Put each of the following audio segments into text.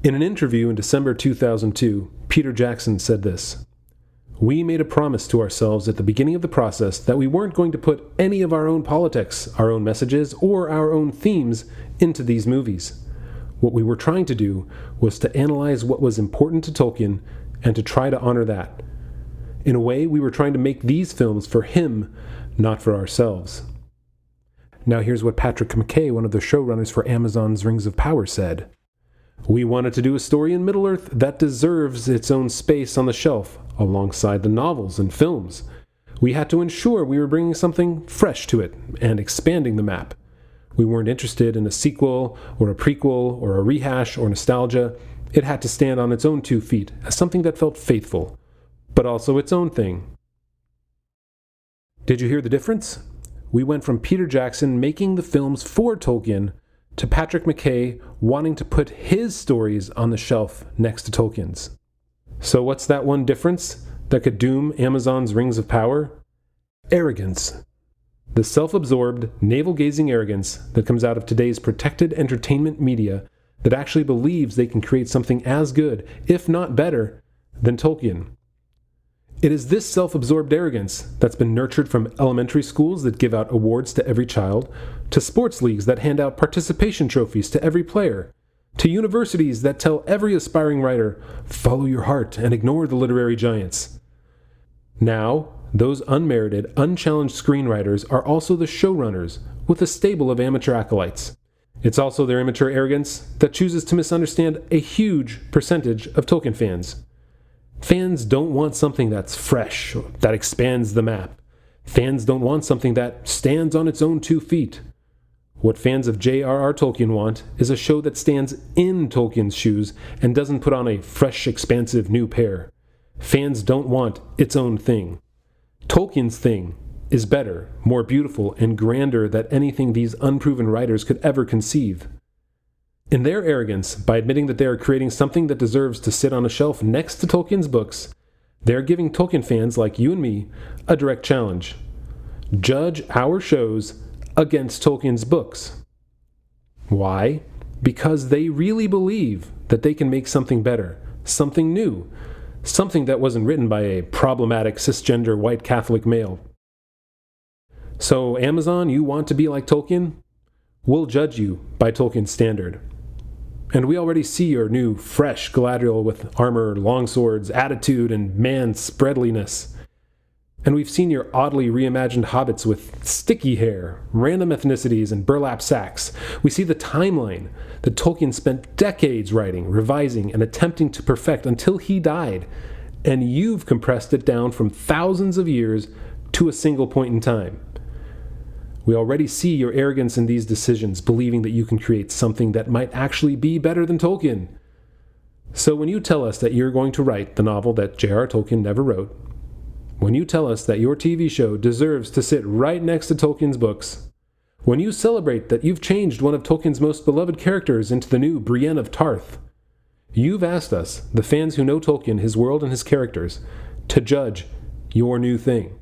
In an interview in December 2002, Peter Jackson said this: "We made a promise to ourselves at the beginning of the process that we weren't going to put any of our own politics, our own messages, or our own themes into these movies. What we were trying to do was to analyze what was important to Tolkien and to try to honor that. In a way, we were trying to make these films for him, not for ourselves." Now here's what Patrick McKay, one of the showrunners for Amazon's Rings of Power, said: "We wanted to do a story in Middle-earth that deserves its own space on the shelf, alongside the novels and films. We had to ensure we were bringing something fresh to it and expanding the map. We weren't interested in a sequel or a prequel or a rehash or nostalgia. It had to stand on its own 2 feet as something that felt faithful, but also its own thing." Did you hear the difference? We went from Peter Jackson making the films for Tolkien to Patrick McKay wanting to put his stories on the shelf next to Tolkien's. So what's that one difference that could doom Amazon's Rings of Power? Arrogance. The self-absorbed, navel-gazing arrogance that comes out of today's protected entertainment media that actually believes they can create something as good, if not better, than Tolkien. It is this self-absorbed arrogance that's been nurtured from elementary schools that give out awards to every child, to sports leagues that hand out participation trophies to every player, to universities that tell every aspiring writer, "Follow your heart and ignore the literary giants." Now, those unmerited, unchallenged screenwriters are also the showrunners, with a stable of amateur acolytes. It's also their immature arrogance that chooses to misunderstand a huge percentage of Tolkien fans. Fans don't want something that's fresh, that expands the map. Fans don't want something that stands on its own 2 feet. What fans of J.R.R. Tolkien want is a show that stands in Tolkien's shoes and doesn't put on a fresh, expansive new pair. Fans don't want its own thing. Tolkien's thing is better, more beautiful, and grander than anything these unproven writers could ever conceive. In their arrogance, by admitting that they are creating something that deserves to sit on a shelf next to Tolkien's books, they are giving Tolkien fans like you and me a direct challenge. Judge our shows against Tolkien's books. Why? Because they really believe that they can make something better, something new, something that wasn't written by a problematic cisgender white Catholic male. So, Amazon, you want to be like Tolkien? We'll judge you by Tolkien's standard. And we already see your new, fresh Galadriel with armor, longswords, attitude, and man-spreadliness. And we've seen your oddly reimagined hobbits with sticky hair, random ethnicities, and burlap sacks. We see the timeline that Tolkien spent decades writing, revising, and attempting to perfect until he died. And you've compressed it down from thousands of years to a single point in time. We already see your arrogance in these decisions, believing that you can create something that might actually be better than Tolkien. So when you tell us that you're going to write the novel that J.R.R. Tolkien never wrote, when you tell us that your TV show deserves to sit right next to Tolkien's books, when you celebrate that you've changed one of Tolkien's most beloved characters into the new Brienne of Tarth, you've asked us, the fans who know Tolkien, his world, and his characters, to judge your new thing.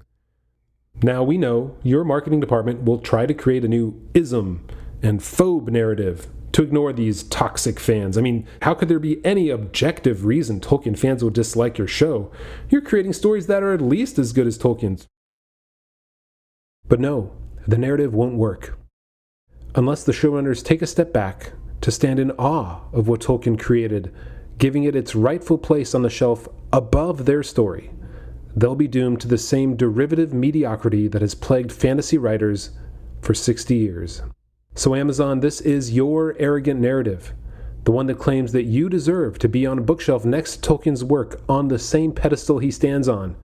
Now we know your marketing department will try to create a new ism and phobe narrative to ignore these toxic fans. I mean, how could there be any objective reason Tolkien fans would dislike your show? You're creating stories that are at least as good as Tolkien's. But no, the narrative won't work. Unless the showrunners take a step back to stand in awe of what Tolkien created, giving it its rightful place on the shelf above their story, they'll be doomed to the same derivative mediocrity that has plagued fantasy writers for 60 years. So Amazon, this is your arrogant narrative, the one that claims that you deserve to be on a bookshelf next to Tolkien's work on the same pedestal he stands on.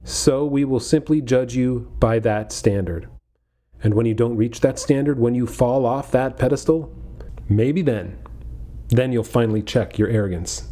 So we will simply judge you by that standard. And when you don't reach that standard, when you fall off that pedestal, maybe then you'll finally check your arrogance.